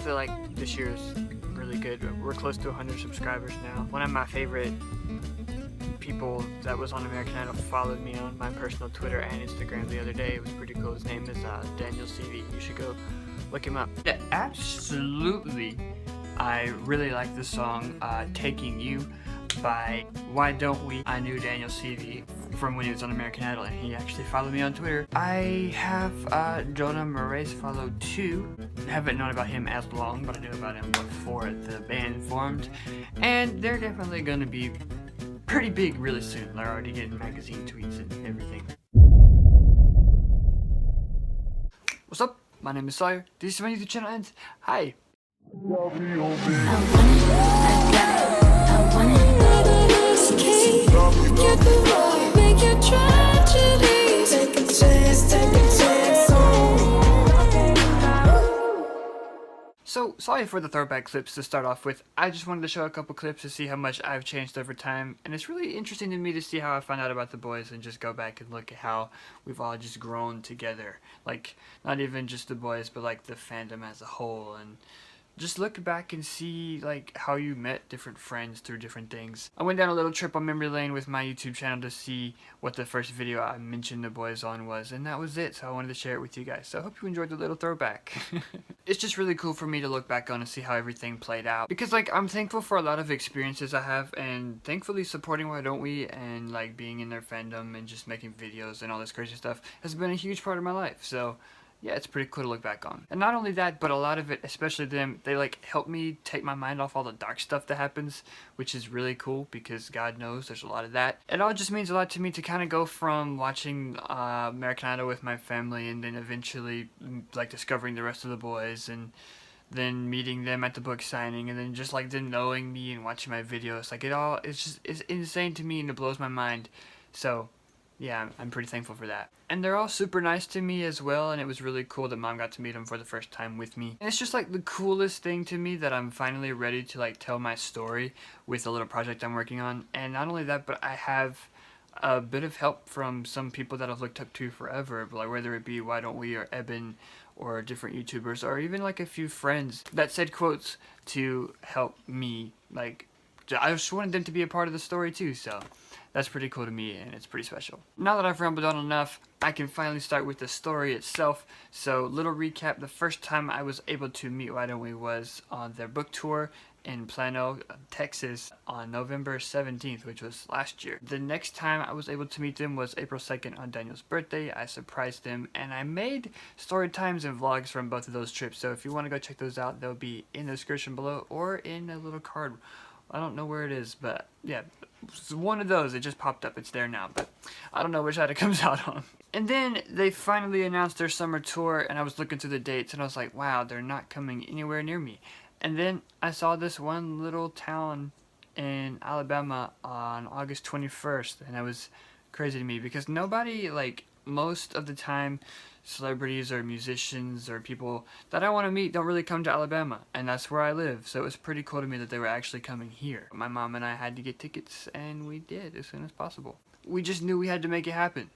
feel like this year is really good. We're close to 100 subscribers now. One of my favorite people that was on American Idol followed me on my personal Twitter and Instagram the other day. It was pretty cool. His name is Daniel CV. You should go look him up. Yeah, absolutely. I really like the song Taking You by Why Don't We. I knew Daniel CV from when he was on American Idol, and he actually followed me on Twitter. I have Jonah Murray's followed too. Haven't known about him as long, but I knew about him before the band formed. And they're definitely gonna be pretty big really soon. They're already getting magazine tweets and everything. What's up? My name is Sawyer. This is my YouTube channel, and hi. So, sorry for the throwback clips to start off with. I just wanted to show a couple clips to see how much I've changed over time, and it's really interesting to me to see how I found out about the boys and just go back and look at how we've all just grown together. Like, not even just the boys, but like the fandom as a whole, and just look back and see like how you met different friends through different things. I went down a little trip on memory lane with my YouTube channel to see what the first video I mentioned the boys on was, and that was it. So I wanted to share it with you guys. So I hope you enjoyed the little throwback. It's just really cool for me to look back on and see how everything played out, because like I'm thankful for a lot of experiences I have, and thankfully supporting Why Don't We and like being in their fandom and just making videos and all this crazy stuff has been a huge part of my life. So yeah, it's pretty cool to look back on. And not only that, but a lot of it, especially them, they like help me take my mind off all the dark stuff that happens, which is really cool because God knows there's a lot of that. It all just means a lot to me to kind of go from watching American Idol with my family and then eventually like discovering the rest of the boys and then meeting them at the book signing and then just like them knowing me and watching my videos. Like it's insane to me and it blows my mind. So yeah, I'm pretty thankful for that. And they're all super nice to me as well, and it was really cool that Mom got to meet them for the first time with me. And it's just like the coolest thing to me that I'm finally ready to like tell my story with a little project I'm working on. And not only that, but I have a bit of help from some people that I've looked up to forever, like whether it be Why Don't We or Eben or different YouTubers or even like a few friends that said quotes to help me. Like, I just wanted them to be a part of the story too, so that's pretty cool to me and it's pretty special. Now that I've rambled on enough, I can finally start with the story itself. So, little recap, the first time I was able to meet Why Don't We was on their book tour in Plano, Texas on November 17th, which was last year. The next time I was able to meet them was April 2nd on Daniel's birthday. I surprised them and I made story times and vlogs from both of those trips. So if you want to go check those out, they'll be in the description below or in a little card. I don't know where it is, but yeah, it's one of those. It just popped up. It's there now, but I don't know which side it comes out on. And then they finally announced their summer tour, and I was looking through the dates, and I was like, wow, they're not coming anywhere near me. And then I saw this one little town in Alabama on August 21st, and that was crazy to me because nobody, like, most of the time, celebrities or musicians or people that I want to meet don't really come to Alabama, and that's where I live, so it was pretty cool to me that they were actually coming here. My mom and I had to get tickets, and we did as soon as possible. We just knew we had to make it happen.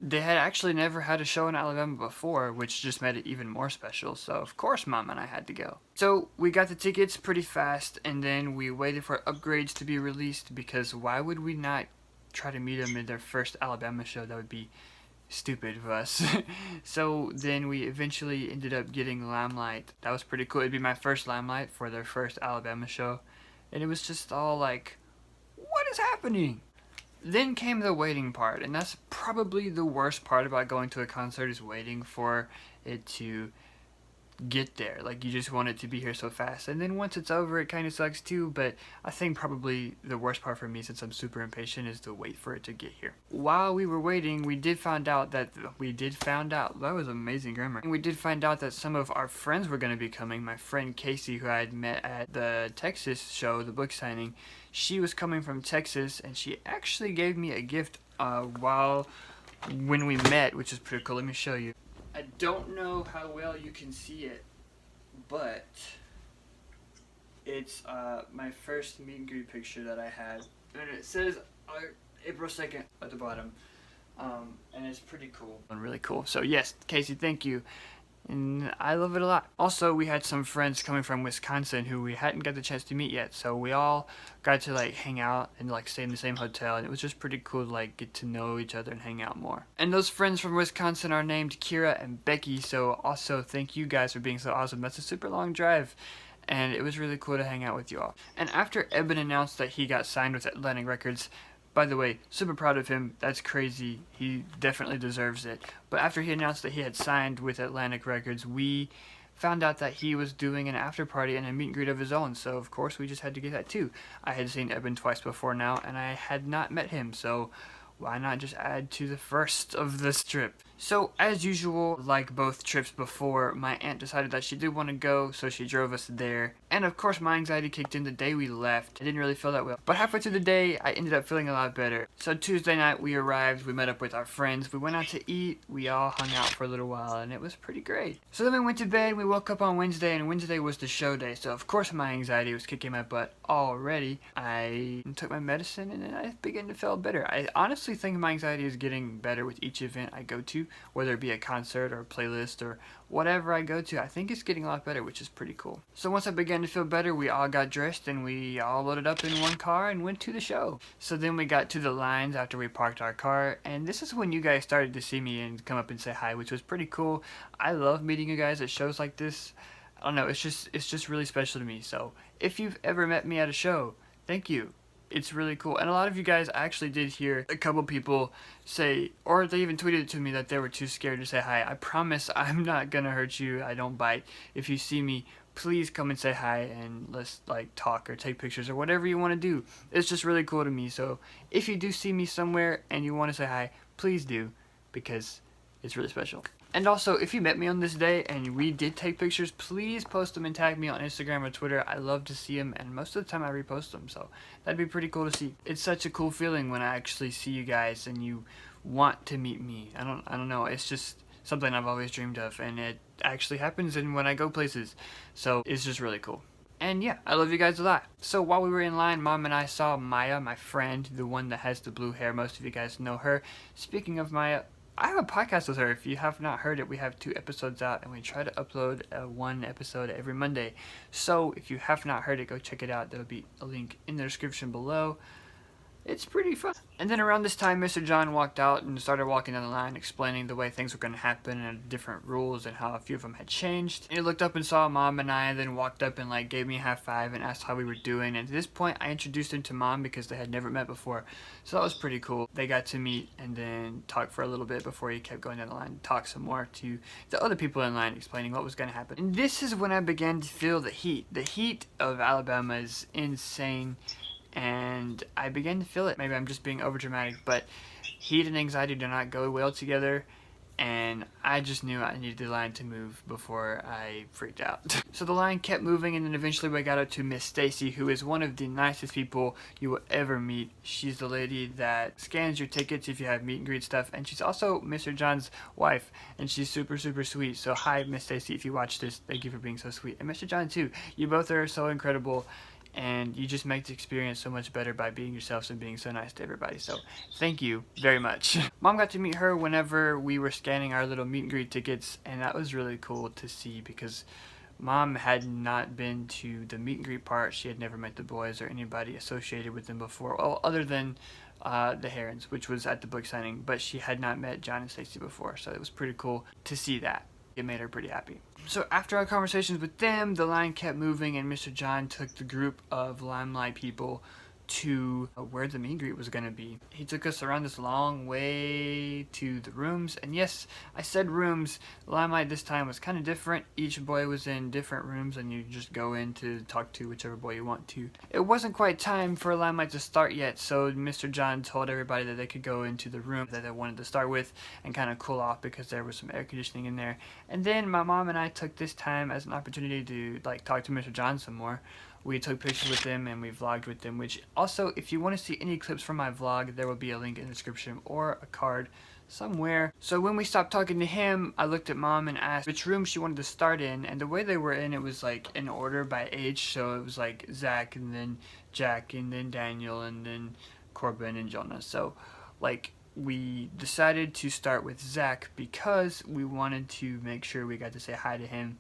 They had actually never had a show in Alabama before, which just made it even more special, so of course Mom and I had to go. So we got the tickets pretty fast, and then we waited for upgrades to be released, because why would we not try to meet them in their first Alabama show? That would be stupid of us. So then we eventually ended up getting Limelight. That was pretty cool. It'd be my first Limelight for their first Alabama show, and it was just all like, what is happening? Then came the waiting part, and that's probably the worst part about going to a concert, is waiting for it to get there. Like, you just want it to be here so fast, and then once it's over it kind of sucks too. But I think probably the worst part for me, since I'm super impatient, is to wait for it to get here. While we were waiting, we did find out that that was amazing grammar, and we did find out that some of our friends were going to be coming. My friend Casey, who I had met at the Texas show, the book signing, she was coming from Texas, and she actually gave me a gift when we met, which is pretty cool. Let me show you. I don't know how well you can see it, but it's my first meet and greet picture that I had, and it says April 2nd at the bottom, and it's pretty cool and really cool. So yes, Casey, thank you. and I love it a lot. Also, we had some friends coming from Wisconsin who we hadn't got the chance to meet yet, so we all got to like hang out and like stay in the same hotel, and it was just pretty cool to like get to know each other and hang out more. And those friends from Wisconsin are named Kira and Becky, so also thank you guys for being so awesome. That's a super long drive, and it was really cool to hang out with you all. And after Eben announced that he got signed with Atlantic Records, by the way, super proud of him. That's crazy. He definitely deserves it. But after he announced that he had signed with Atlantic Records, we found out that he was doing an after party and a meet and greet of his own. So of course we just had to get that too. I had seen Eben twice before now, and I had not met him. So why not just add to the first of this trip? So as usual, like both trips before, my aunt decided that she did want to go, so she drove us there. And of course my anxiety kicked in the day we left. I didn't really feel that well. But halfway through the day, I ended up feeling a lot better. So Tuesday night we arrived, we met up with our friends, we went out to eat, we all hung out for a little while, and it was pretty great. So then we went to bed, we woke up on Wednesday, and Wednesday was the show day. So of course my anxiety was kicking my butt already. I took my medicine and then I began to feel better. I honestly think my anxiety is getting better with each event I go to, whether it be a concert or a playlist or whatever I go to. I think it's getting a lot better, which is pretty cool. So once I began to feel better, we all got dressed and we all loaded up in one car and went to the show. So then we got to the lines after we parked our car, and this is when you guys started to see me and come up and say hi, which was pretty cool. I love meeting you guys at shows like this. I don't know, it's just really special to me. So if you've ever met me at a show, thank you. It's really cool. And a lot of you guys actually did hear a couple people say, or they even tweeted it to me, that they were too scared to say hi. I promise I'm not gonna hurt you. I don't bite. If you see me, please come and say hi and let's like talk or take pictures or whatever you want to do. It's just really cool to me. So if you do see me somewhere and you want to say hi, please do, because it's really special. And also, if you met me on this day and we did take pictures, please post them and tag me on Instagram or Twitter. I love to see them, and most of the time I repost them, so that'd be pretty cool to see. It's such a cool feeling when I actually see you guys and you want to meet me. I don't know, it's just something I've always dreamed of, and it actually happens and when I go places. So it's just really cool. And yeah, I love you guys a lot. So while we were in line, Mom and I saw Maya, my friend, the one that has the blue hair. Most of you guys know her. Speaking of Maya, I have a podcast with her. If you have not heard it, we have 2 episodes out, and we try to upload 1 episode every Monday. So if you have not heard it, go check it out. There'll be a link in the description below. It's pretty fun. And then around this time, Mr. John walked out and started walking down the line, explaining the way things were going to happen and different rules and how a few of them had changed. And he looked up and saw Mom and I, and then walked up and like gave me a high five and asked how we were doing. And at this point, I introduced him to Mom because they had never met before. So that was pretty cool. They got to meet and then talk for a little bit before he kept going down the line and talk some more to the other people in line, explaining what was going to happen. And this is when I began to feel the heat. The heat of Alabama is insane. And I began to feel it. Maybe I'm just being over dramatic, but heat and anxiety do not go well together, and I just knew I needed the line to move before I freaked out. So the line kept moving, and then eventually we got up to Miss Stacy, who is one of the nicest people you will ever meet. She's the lady that scans your tickets if you have meet and greet stuff, and she's also Mr. John's wife, and she's super sweet. So hi, Miss Stacy, if you watch this, thank you for being so sweet. And Mr. John too. You both are so incredible. And you just make the experience so much better by being yourselves and being so nice to everybody. So thank you very much. Mom got to meet her whenever we were scanning our little meet and greet tickets, and that was really cool to see because Mom had not been to the meet and greet part. She had never met the boys or anybody associated with them before, well, other than the Herons, which was at the book signing, but she had not met John and Stacy before, so it was pretty cool to see that. It made her pretty happy. So after our conversations with them, the line kept moving, and Mr. John took the group of Limelight people to where the meet and greet was going to be. He took us around this long way to the rooms, and yes, I said rooms. Limelight this time was kind of different. Each boy was in different rooms, and you just go in to talk to whichever boy you want to. It wasn't quite time for Limelight to start yet, so Mr. John told everybody that they could go into the room that they wanted to start with and kind of cool off because there was some air conditioning in there. And then my mom and I took this time as an opportunity to like talk to Mr. John some more. We took pictures with them and we vlogged with them, which also, if you want to see any clips from my vlog, there will be a link in the description or a card somewhere. So when we stopped talking to him, I looked at Mom and asked which room she wanted to start in, and the way they were in, it was like in order by age, so it was like Zach and then Jack and then Daniel and then Corbin and Jonah. So like we decided to start with Zach because we wanted to make sure we got to say hi to him.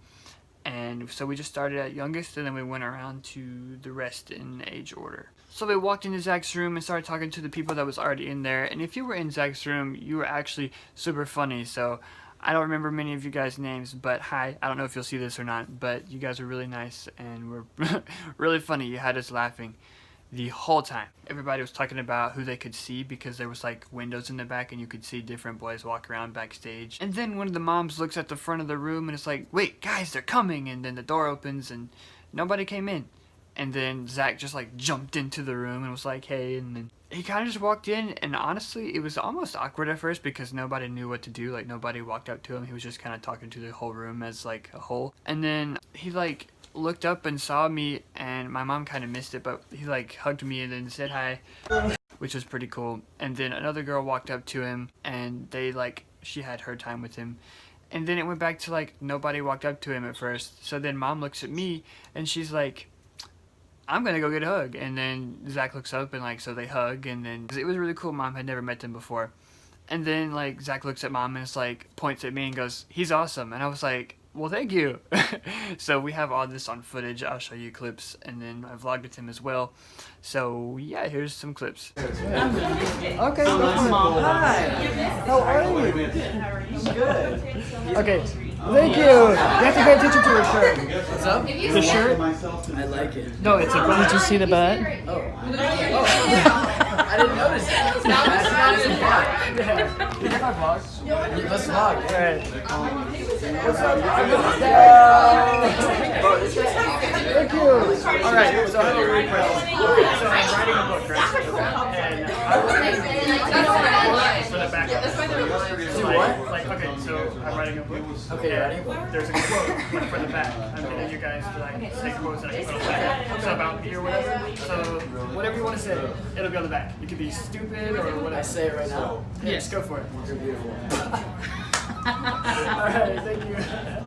And so we just started at youngest, and then we went around to the rest in age order. So we walked into Zach's room and started talking to the people that was already in there. And if you were in Zach's room, you were actually super funny. So I don't remember many of you guys' names, but hi. I don't know if you'll see this or not, but you guys were really nice and were really funny. You had us laughing the whole time. Everybody was talking about who they could see because there was like windows in the back and you could see different boys walk around backstage. And then one of the moms looks at the front of the room and it's like, wait guys, they're coming. And then the door opens and nobody came in. And then Zach just like jumped into the room and was like, hey, and then he kind of just walked in, and honestly it was almost awkward at first because nobody knew what to do. Like nobody walked up to him. He was just kind of talking to the whole room as like a whole. And then he like looked up and saw me, and my mom kind of missed it, but he like hugged me and then said hi, which was pretty cool. And then another girl walked up to him and they like, she had her time with him. And then it went back to like nobody walked up to him at first. So then mom looks at me and she's like, I'm gonna go get a hug. And then Zach looks up and like, so they hug, and then it was really cool. Mom had never met them before. And then like Zach looks at mom and it's like points at me and goes, he's awesome. And I was like, well, thank you. So we have all this on footage. I'll show you clips, and then I vlogged with him as well. So yeah, here's some clips. Okay. Hi. How are you? Good. Okay. Thank you. You have to pay attention to her shirt. What's up? The shirt? I like it. No, it's a butt. Did you see the butt? Oh. I didn't notice that. Can you my vlog? Let's vlog. Alright. What's up? Thank you. Alright, so I have a request. So I'm writing a book, right? And I was for the back. So okay, so I'm writing a book. Okay, you're writing a book. There's a quote like, for the back. I'm getting you guys to like say quotes that I can put on the back. So about me or whatever. So whatever you want to say, it'll be on the back. You could be stupid or whatever. I say it right now. Yes, go for it. You're beautiful. Alright, thank you.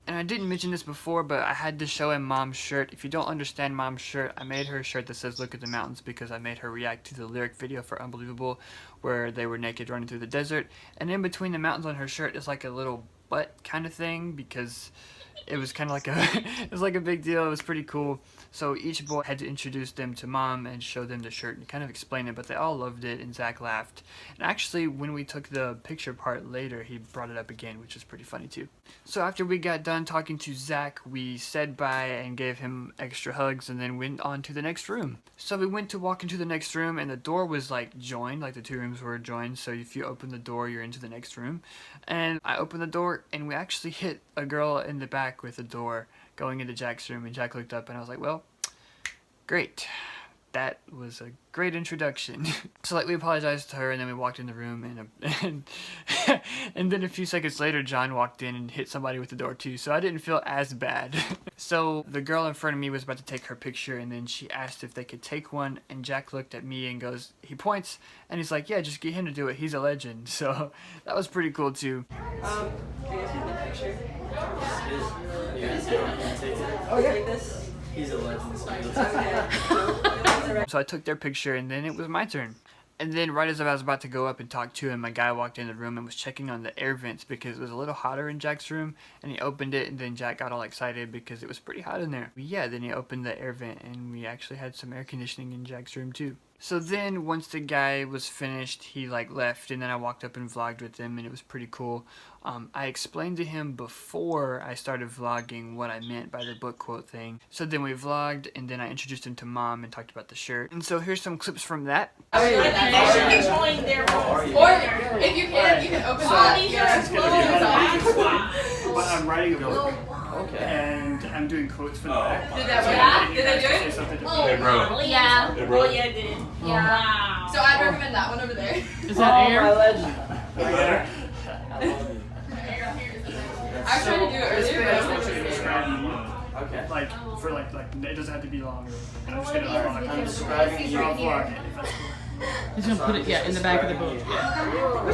And I didn't mention this before, but I had to show him Mom's shirt. If you don't understand Mom's shirt, I made her a shirt that says "Look at the Mountains" because I made her react to the lyric video for Unbelievable where they were naked running through the desert. And in between the mountains on her shirt is like a little butt kind of thing because it was kind of like it was like a big deal. It was pretty cool. So each boy had to introduce them to Mom and show them the shirt and kind of explain it, but they all loved it and Zach laughed. And actually when we took the picture part later, he brought it up again, which was pretty funny too. So after we got done talking to Zach, we said bye and gave him extra hugs and then went on to the next room. So we went to walk into the next room and the door was like joined, like the two rooms were joined. So if you open the door, you're into the next room. And I opened the door and we actually hit a girl in the back with the door going into Jack's room, and Jack looked up and I was like, well, great. That was a great introduction. So like we apologized to her and then we walked in the room and then a few seconds later John walked in and hit somebody with the door too, so I didn't feel as bad. So the girl in front of me was about to take her picture and then she asked if they could take one, and Jack looked at me and goes, he points and he's like, yeah, just get him to do it, he's a legend. So that was pretty cool too. Can you guys take the picture? Okay. He's a legend. So I took their picture and then it was my turn. And then right as I was about to go up and talk to him, a guy walked in the room and was checking on the air vents because it was a little hotter in Jack's room, and he opened it and then Jack got all excited because it was pretty hot in there. But yeah, then he opened the air vent and we actually had some air conditioning in Jack's room too. So then once the guy was finished, he like left and then I walked up and vlogged with him and it was pretty cool. I explained to him before I started vlogging what I meant by the book quote thing. So then we vlogged and then I introduced him to Mom and talked about the shirt. And so here's some clips from that. Or if you can open But I'm writing a book. Okay. And I'm doing quotes for the back. Did that work? Did they do it? Hey, bro. Yeah. Hey, bro. Yeah, it did. Yeah. Wow. So I'd recommend that one over there. Is that air? My legend. Better? I love you. I was trying to do it Basically, I just want you to earlier. describe me. Okay. Like, for like, it doesn't have to be long. I'm just gonna vlog. I'm describing you. I'll vlog it if that's cool. He's gonna put it, yeah, in the back of the book.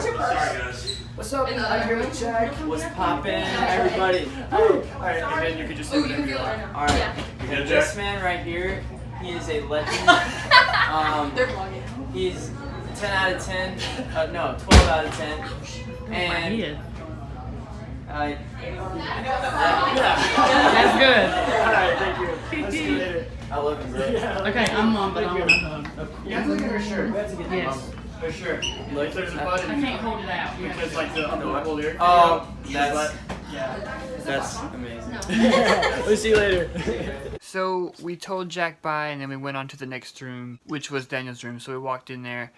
Sorry, guys. What's up? I'm here with Jack. What's poppin', everybody? Alright, and then you can just say whatever you want. Alright. Yeah, This Jack. man right here, he is a legend. They're vlogging. He's 10 out of 10. No, 12 out of 10. And Yeah. That's good. Alright, thank you. I'll see you later. I love him, bro. Okay, I'm mom, but I want to hug. You have to look at her shirt. Yes. For sure. Like there's a button. I can't hold it out. Because like the whole lyric. Oh, that's Yeah. amazing. We'll see you later. So we told Jack bye, and then we went on to the next room, which was Daniel's room. So we walked in there,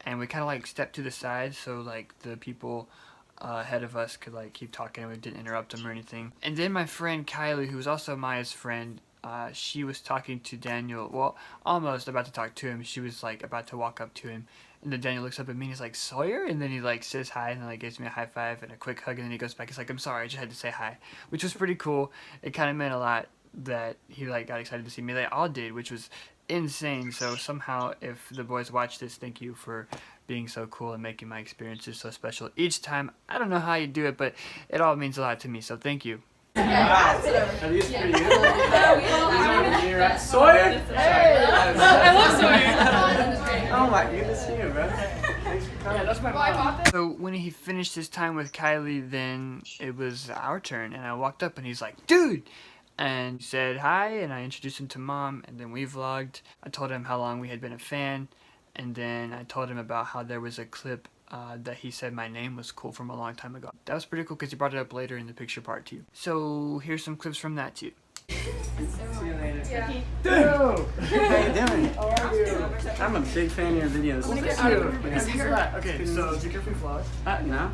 and we kind of like stepped to the side, so like the people ahead of us could like keep talking, and we didn't interrupt them or anything. And then my friend Kylie, who was also Maya's friend, she was talking to Daniel. Well, almost about to talk to him. She was like about to walk up to him. And then Daniel looks up at me and he's like, Sawyer? And then he like says hi and then like gives me a high five and a quick hug, and then he goes back. He's like, I'm sorry, I just had to say hi. Which was pretty cool. It kind of meant a lot that he like got excited to see me. They all did, which was insane. So somehow, if the boys watch this, thank you for being so cool and making my experiences so special each time. I don't know how you do it, but it all means a lot to me, so thank you. Wow. Are these for you? Sawyer? Hey! I love Sawyer. Oh my goodness, you, bro. Thanks for coming. Yeah, that's my mom. So when he finished his time with Kylie, then it was our turn, and I walked up and he's like, dude! And he said hi, and I introduced him to Mom, and then we vlogged. I told him how long we had been a fan, and then I told him about how there was a clip that he said my name was cool from a long time ago. That was pretty cool because he brought it up later in the picture part too. So here's some clips from that too. See you later. Yeah. Dude! How you doing? How are you? I'm a big fan of your videos. Okay, so do you care if we vlog? No.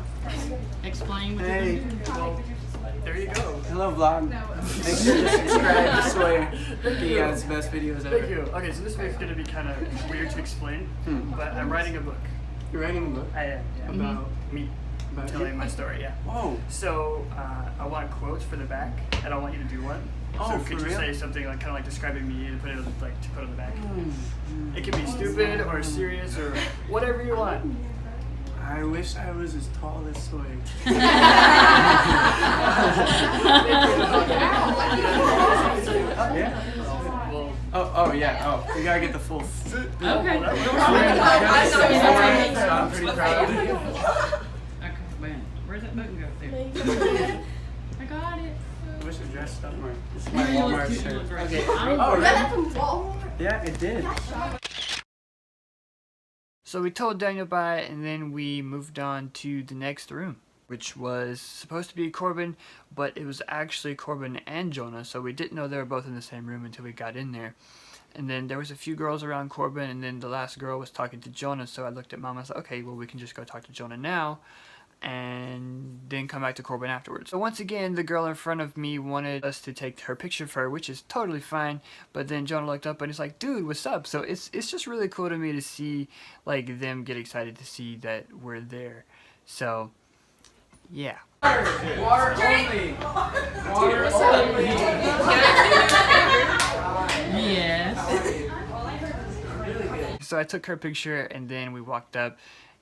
Explain what Hey. Well, there you go. Hello, vlog. Make sure to subscribe to Sawyer. He has the best videos ever. Thank you. Okay, so this video's gonna be kind of weird to explain, but I'm writing a book. You're writing a book? I am, yeah, about me. About Telling you? my story, yeah. Whoa. So I want quotes for the back, and I want you to do one. Oh, so for could you real? say something like kind of like describing me and put it like to put on the back? It can be stupid or serious or whatever you want. I wish I was as tall as Sawyer. Yeah. Well, Oh yeah. Oh, we gotta get the full. Okay. I'm pretty proud of you. Okay, man. Where's that button go there? I got it. I wish I dressed up more. This is No, my you look Walmart cute, you shirt. look great. Okay. I'm- Oh, Yeah, really? that's from Walmart. Yeah, it did. so we told Daniel bye, and then we moved on to the next room, which was supposed to be Corbin, but it was actually Corbin and Jonah, so we didn't know they were both in the same room until we got in there. And then there was a few girls around Corbin, and then the last girl was talking to Jonah, so I looked at Mom and I said, okay, well, we can just go talk to Jonah now, and then come back to Corbin afterwards. So once again, the girl in front of me wanted us to take her picture for her, which is totally fine, but then Jonah looked up and he's like, dude, what's up? So it's just really cool to me to see like them get excited to see that we're there. So yeah. Water only. Water only. Yes. So I took her picture, and then we walked up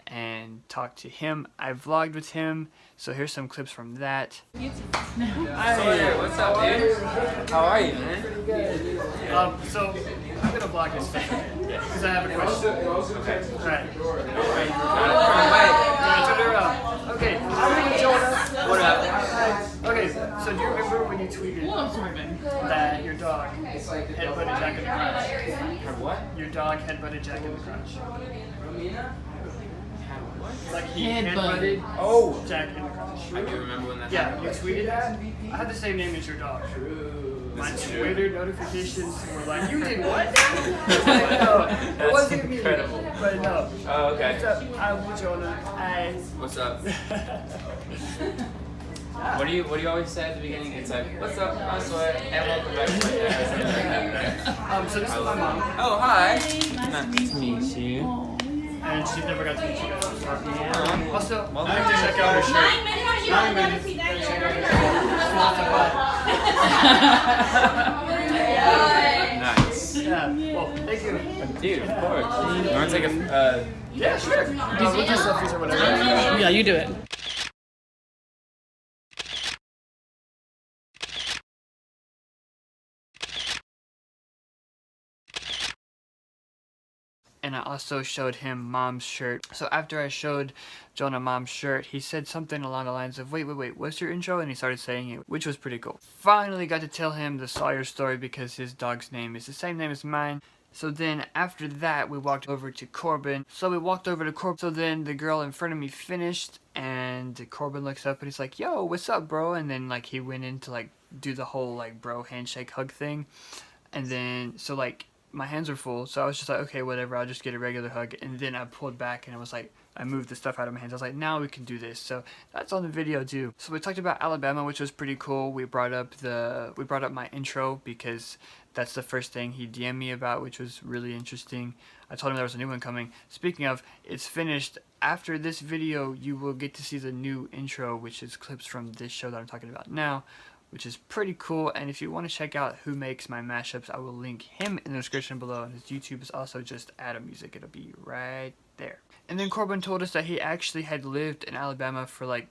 and talked to him. I vlogged with him, so here's some clips from that. Sawyer, what's up, dude? How are you, man? So I'm gonna vlog this because I have a question. Right. Turn it around. Okay. Hi, Jonah. What up? Okay. So do you remember when you tweeted Oh, I'm sorry, baby. that your dog headbutted Jack in the crotch? Have what? Your dog headbutted Jack in the crotch. Like he Headbutted. headbutted Oh. Jack in the crotch. I do remember when that Yeah, happened. you tweeted that. I had the same name as your dog. My This is true. Twitter notifications were like, you did what? No, it wasn't me. incredible. But no. Oh, okay. What's up? I'm Jonah. What's up? What do you always say at the beginning? It's like, what's up? I'm Sawyer, and welcome back to my dad. So this is my mom, Oh, hi. Nice to meet you. and she never got to meet you guys. Yeah. Also, Well, I have to check out her shirt. 9 minutes. You want to see Daniel. Nice. Yeah. Well, thank you. Dude, of course. You want to take a, Yeah, sure. We'll do selfies or whatever. Yeah, you do it. and I also showed him Mom's shirt. So after I showed Jonah Mom's shirt, he said something along the lines of, wait, what's your intro? And he started saying it, which was pretty cool. Finally got to tell him the Sawyer story because his dog's name is the same name as mine. So then after that, we walked over to Corbin. So then the girl in front of me finished, and Corbin looks up and he's like, yo, what's up, bro? And then like he went in to like do the whole like bro handshake hug thing. And then so like my hands were full, so I was just like, okay, whatever, I'll just get a regular hug. And then I pulled back and I was like, I moved the stuff out of my hands. I was like, now we can do this. So that's on the video too. So we talked about Alabama, which was pretty cool. We brought up my intro because that's the first thing he DM'd me about, which was really interesting. I told him there was a new one coming. Speaking of, it's finished. After this video, you will get to see the new intro, which is clips from this show that I'm talking about now, which is pretty cool. And if you want to check out who makes my mashups, I will link him in the description below. And his YouTube is also just Adam Music. It'll be right there. And then Corbin told us that he actually had lived in Alabama for like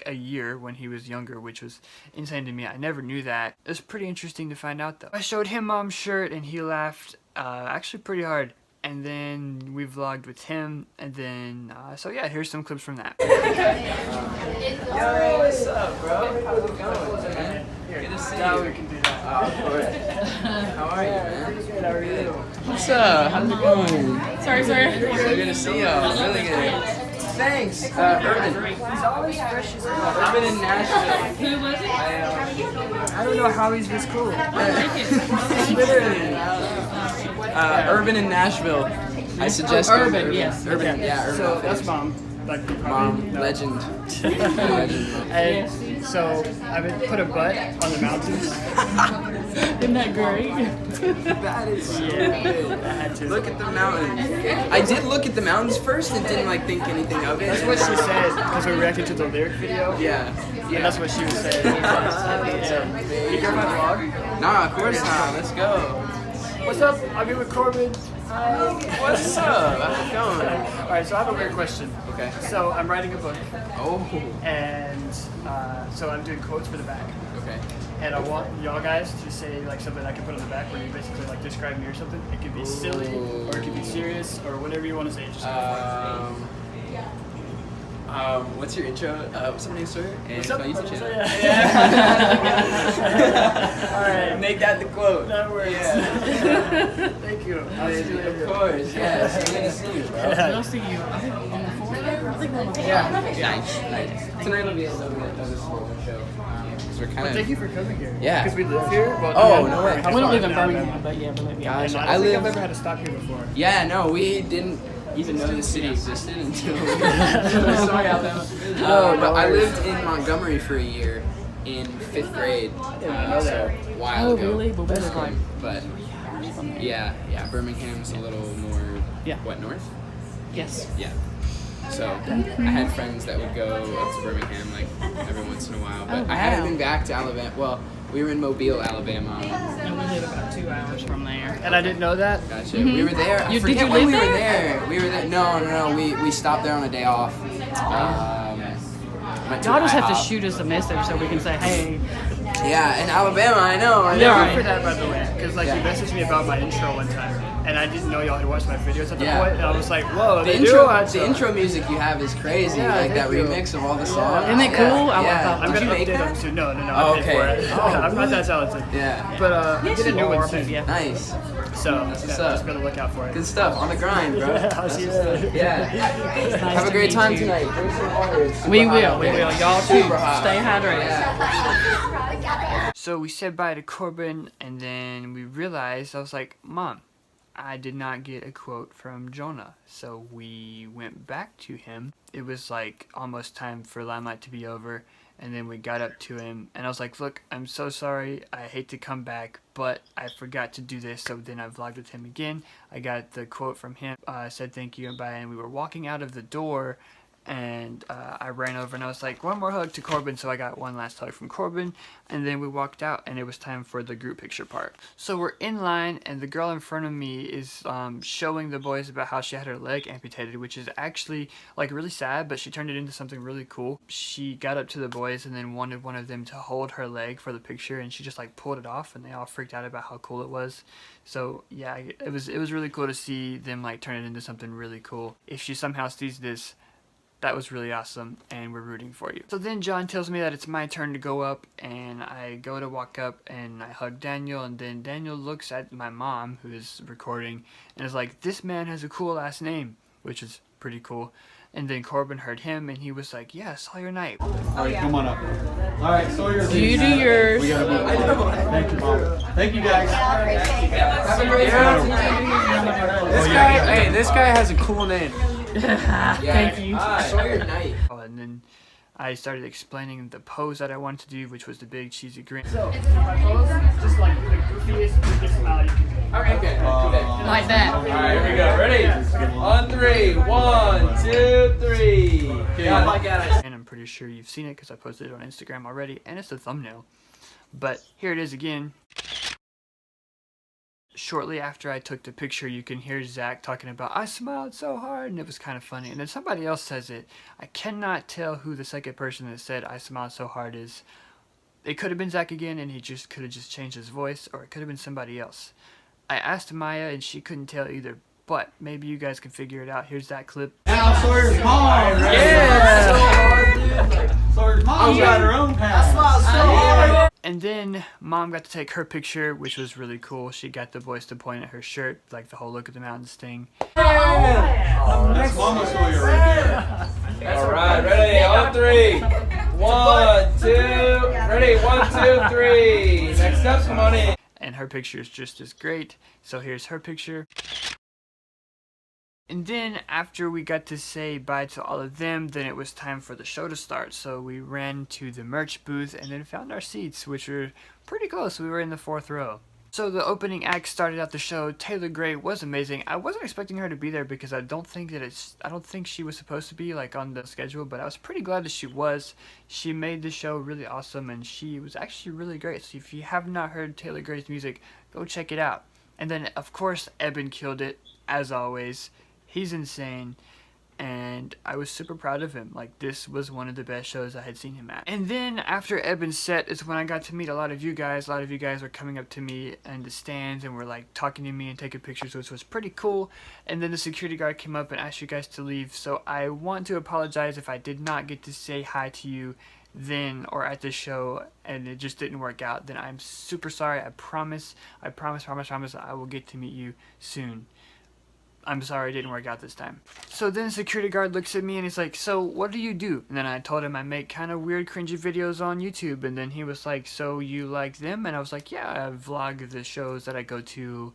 a year when he was younger, which was insane to me. I never knew that. It was pretty interesting to find out though. I showed him Mom's shirt and he laughed actually pretty hard. And then we vlogged with him, and then so yeah, here's some clips from that. Yo, what's up, bro? How's it going, man? Good to see you. We can do that. Oh, of course. How are you, man? Good, how are you? What's up? How's it going? Sorry. So good to see y'all. Really good. Thanks. Urban. He's always fresh as hell. Urban in Nashville. Who was it? I don't know how he's this cool. Literally. Urban in Nashville. I suggest going to Urban, yes. Urban, yeah, Urban. So that's Mom. Like you probably Mom, know. legend. Legend. And so I would put a butt on the mountains. Isn't that great? That is so Yeah, good. I had to. Look at the mountains. I did look at the mountains first and didn't like think anything of it. That's what she said because we reacted to the lyric video. Yeah. And that's what she was saying. Yeah. You hear my vlog? Nah, of course not. Let's go. What's up? I'm here with Corbin. Hi. What's up? How's it going? Alright, so I have a weird question. Okay. So I'm writing a book, Oh. and so I'm doing quotes for the back. Okay. And I want y'all guys to say like something I can put on the back where you basically like describe me or something. It could be silly or it could be serious or whatever you want to say. Just What's your intro? What's your name, Sawyer? And What's up? my YouTube channel. Alright. Make that the quote. That works. Yeah. Thank you. I'll see you Of later. course, yes. Good to see you, bro. I'll see you. I think on the 4th. I think on the 4th. Yeah. Nice. Tonight will be a little bit of a slower show. Because we're kind Well, of. thank you for coming here. Yeah. Because we live here. Well, Oh, yeah, no way. how We don't far? live in Birmingham, but yeah, but maybe. Gosh, I I don't think I've live. ever had to stop here before. Yeah, no, we didn't even know the city existed until. Sorry, Alabama. But I lived in Montgomery for a year in 5th grade. So a while Oh, ago. really? But where's it like? But yeah, Birmingham's a little more. Yeah. What, north? Yes. Yeah. So I had friends that would go up to Birmingham like every once in a while, but Oh, I haven't wow. been back to Alabama. Well, we were in Mobile, Alabama. And we live about 2 hours from there. And I didn't know that. Gotcha. We were there. I Did forget you when live we were there? there. We were there. No. We stopped there on a day off. Went to Y'all just have to IHOP. shoot us a message so we can say, hey. Yeah, in Alabama, I know. Yeah, Yeah, right. right. For that, by the way, because like Yeah. you messaged me about my intro one time, and I didn't know y'all had watched my videos at the Yeah. point, and I was like, whoa, The they intro, do watch the them. intro music you have is crazy. Yeah, like that thank you. remix of all the songs. Isn't it cool? I Yeah. love I'm Did gonna you make update that? them too. No, Oh, I paid for okay. it. Oh, I'm not that talented. Yeah. But I'm getting new ones soon. Yeah. Nice. So what's yeah, up. just gotta look out for it. Good stuff. On the grind, bro. Yeah, I'll see you later. Yeah. Nice Have a to great meet time you. tonight. Drink some water. It's super We hot will. out We there. will. Y'all too. Super hot. Stay hydrated. Yeah. So we said bye to Corbin, and then we realized, I was like, Mom, I did not get a quote from Jonah. So we went back to him. It was like almost time for Limelight to be over, and then we got up to him, and I was like, look, I'm so sorry. I hate to come back, but I forgot to do this. So then I vlogged with him again. I got the quote from him. I said thank you and bye, and we were walking out of the door, and I ran over and I was like, one more hug to Corbin, so I got one last hug from Corbin, and then we walked out and it was time for the group picture part. So we're in line and the girl in front of me is showing the boys about how she had her leg amputated, which is actually like really sad, but she turned it into something really cool. She got up to the boys and then wanted one of them to hold her leg for the picture, and she just like pulled it off and they all freaked out about how cool it was. So yeah, it was really cool to see them like turn it into something really cool. If she somehow sees this, that was really awesome, and we're rooting for you. So then John tells me that it's my turn to go up, and I go to walk up, and I hug Daniel, and then Daniel looks at my mom, who is recording, and is like, this man has a cool last name, which is pretty cool. And then Corbin heard him, and he was like, yeah, Sawyer Knight. Alright, come on up. Alright, Sawyer. You do yours. We gotta move. Thank you, Mom. Thank you, guys. Have a great day. This guy has a cool name. Thank you. Sawyer Knight. Oh, and then I started explaining the pose that I wanted to do, which was the big cheesy grin. Just like the goofiest, biggest smile you can do. Okay. Like that. Alright, here we go. Ready? On 3. 1, 2, 3. And I'm pretty sure you've seen it because I posted it on Instagram already, and it's the thumbnail. But here it is again. Shortly after I took the picture, you can hear Zach talking about, I smiled so hard, and it was kind of funny. And then somebody else says it. I cannot tell who the second person that said I smiled so hard is. It could have been Zach again, and he just could have just changed his voice, or it could have been somebody else. I asked Maya, and she couldn't tell either, but maybe you guys can figure it out. Here's that clip. Now Sawyer's mom. Yeah! Sawyer's mom's got her own path. And then Mom got to take her picture, which was really cool. She got the boys to point at her shirt, like the whole Look at the Mountains thing. That's Mama Sawyer right there. Alright, ready? On 3. 1, 2. Ready? 1, 2, 3. Next up, come on in. And her picture is just as great. So here's her picture. And then after we got to say bye to all of them, then it was time for the show to start. So we ran to the merch booth and then found our seats, which were pretty close. We were in the 4th row. So the opening act started out the show. Taylor Gray was amazing. I wasn't expecting her to be there because I don't think she was supposed to be like on the schedule, but I was pretty glad that she was. She made the show really awesome, and she was actually really great. So if you have not heard Taylor Gray's music, go check it out. And then of course Eben killed it, as always. He's insane, and I was super proud of him. Like, this was one of the best shows I had seen him at. And then after Eben's set is when I got to meet a lot of you guys. A lot of you guys were coming up to me in the stands and were like talking to me and taking pictures, which was pretty cool. And then the security guard came up and asked you guys to leave. So I want to apologize if I did not get to say hi to you then or at the show and it just didn't work out. Then I'm super sorry. I promise I will get to meet you soon. I'm sorry it didn't work out this time. So then the security guard looks at me and he's like, so what do you do? And then I told him I make kind of weird cringy videos on YouTube. And then he was like, so you like them? And I was like, yeah, I vlog the shows that I go to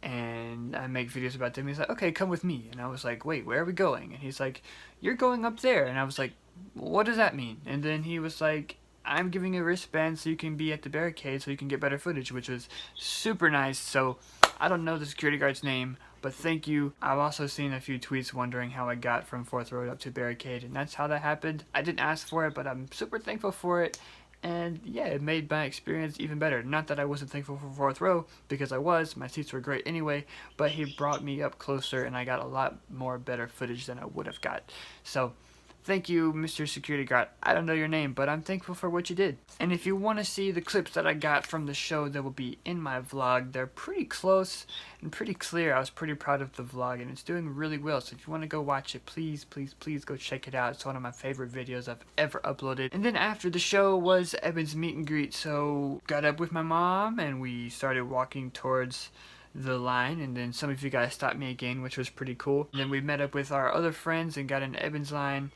and I make videos about them. He's like, okay, come with me. And I was like, wait, where are we going? And he's like, you're going up there. And I was like, what does that mean? And then he was like, I'm giving you a wristband so you can be at the barricade so you can get better footage, which was super nice. So I don't know the security guard's name, but thank you. I've also seen a few tweets wondering how I got from 4th row up to barricade, and that's how that happened. I didn't ask for it, but I'm super thankful for it. And yeah, it made my experience even better. Not that I wasn't thankful for 4th row, because I was. My seats were great anyway, but he brought me up closer and I got a lot more better footage than I would have got. So thank you, Mr. Security Guard. I don't know your name, but I'm thankful for what you did. And if you want to see the clips that I got from the show that will be in my vlog, they're pretty close and pretty clear. I was pretty proud of the vlog, and it's doing really well. So if you want to go watch it, please go check it out. It's one of my favorite videos I've ever uploaded. And then after the show was Eben's meet and greet. So got up with my mom, and we started walking towards the line, and then some of you guys stopped me again, which was pretty cool. And then we met up with our other friends and got in Eben's line.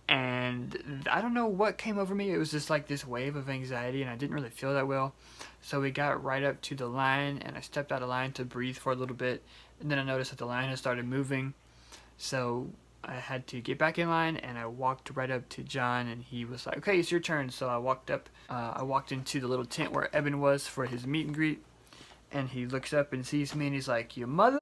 And I don't know what came over me. It was just like this wave of anxiety, and I didn't really feel that well. So we got right up to the line, and I stepped out of line to breathe for a little bit. And then I noticed that the line had started moving. So I had to get back in line, and I walked right up to John, and he was like, okay, it's your turn. So I walked up. I walked into the little tent where Eben was for his meet and greet. And he looks up and sees me, and he's like, you mother...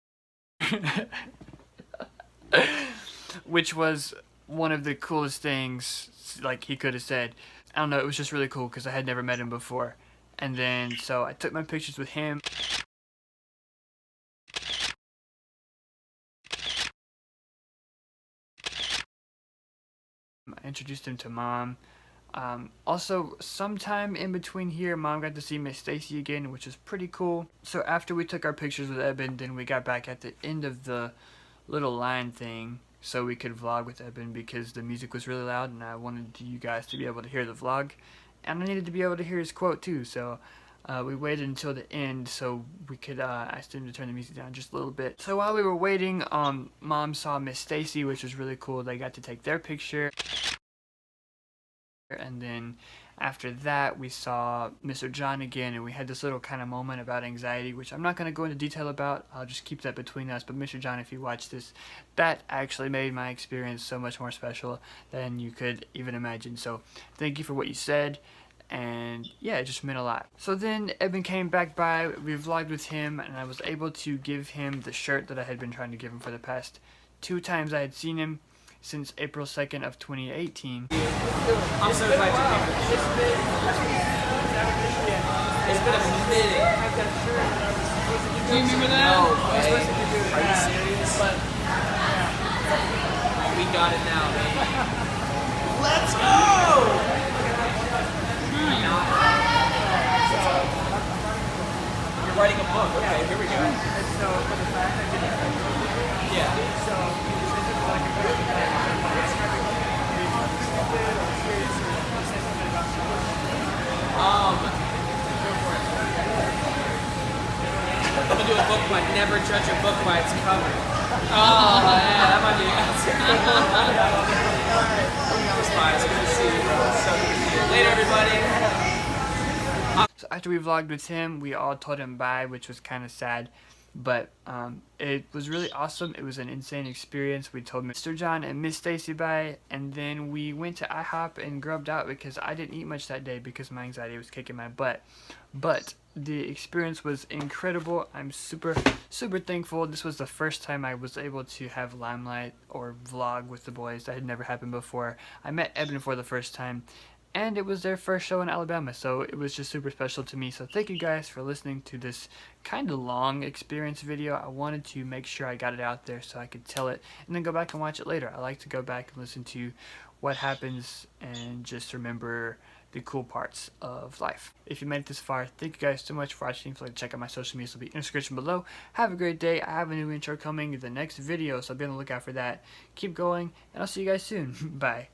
Which was one of the coolest things like he could have said. I don't know, it was just really cool because I had never met him before. And then so I took my pictures with him. I introduced him to Mom. Also, sometime in between here, Mom got to see Miss Stacy again, which is pretty cool. So after we took our pictures with Eben, then we got back at the end of the little line thing so we could vlog with Eben because the music was really loud and I wanted you guys to be able to hear the vlog. And I needed to be able to hear his quote too, so we waited until the end so we could ask him to turn the music down just a little bit. So while we were waiting, Mom saw Miss Stacy, which was really cool. They got to take their picture. And then after that we saw Mr. John again, and we had this little kind of moment about anxiety, which I'm not going to go into detail about. I'll just keep that between us. But Mr. John, if you watch this, that actually made my experience so much more special than you could even imagine. So thank you for what you said, and yeah, it just meant a lot. So then Eben came back by, we vlogged with him, and I was able to give him the shirt that I had been trying to give him for the past 2 times I had seen him since April 2nd of 2018. I'm so glad you came. It's been a minute. Do you remember that? No way. Are you serious? We got it now, baby. Let's go! You're writing a book. Okay, here we go. Yeah. I'm gonna do a book by never judge a book by its cover. Oh yeah, that might be the answer. It's good to see you, bro. So good to see you. Later, everybody. So after we vlogged with him, we all told him bye, which was kind of sad. But it was really awesome. It was an insane experience. We told Mr. John and Miss Stacy bye, and then we went to IHOP and grubbed out because I didn't eat much that day because my anxiety was kicking my butt. But the experience was incredible. I'm super thankful. This was the first time I was able to have Limelight or vlog with the boys. That had never happened before. I met Eben for the first time, and it was their first show in Alabama, so it was just super special to me. So thank you guys for listening to this kind of long experience video. I wanted to make sure I got it out there so I could tell it and then go back and watch it later. I like to go back and listen to what happens and just remember the cool parts of life. If you made it this far, thank you guys so much for watching. If you'd like to check out my social media, it'll be in the description below. Have a great day. I have a new intro coming in the next video, so be on the lookout for that. Keep going, and I'll see you guys soon. Bye.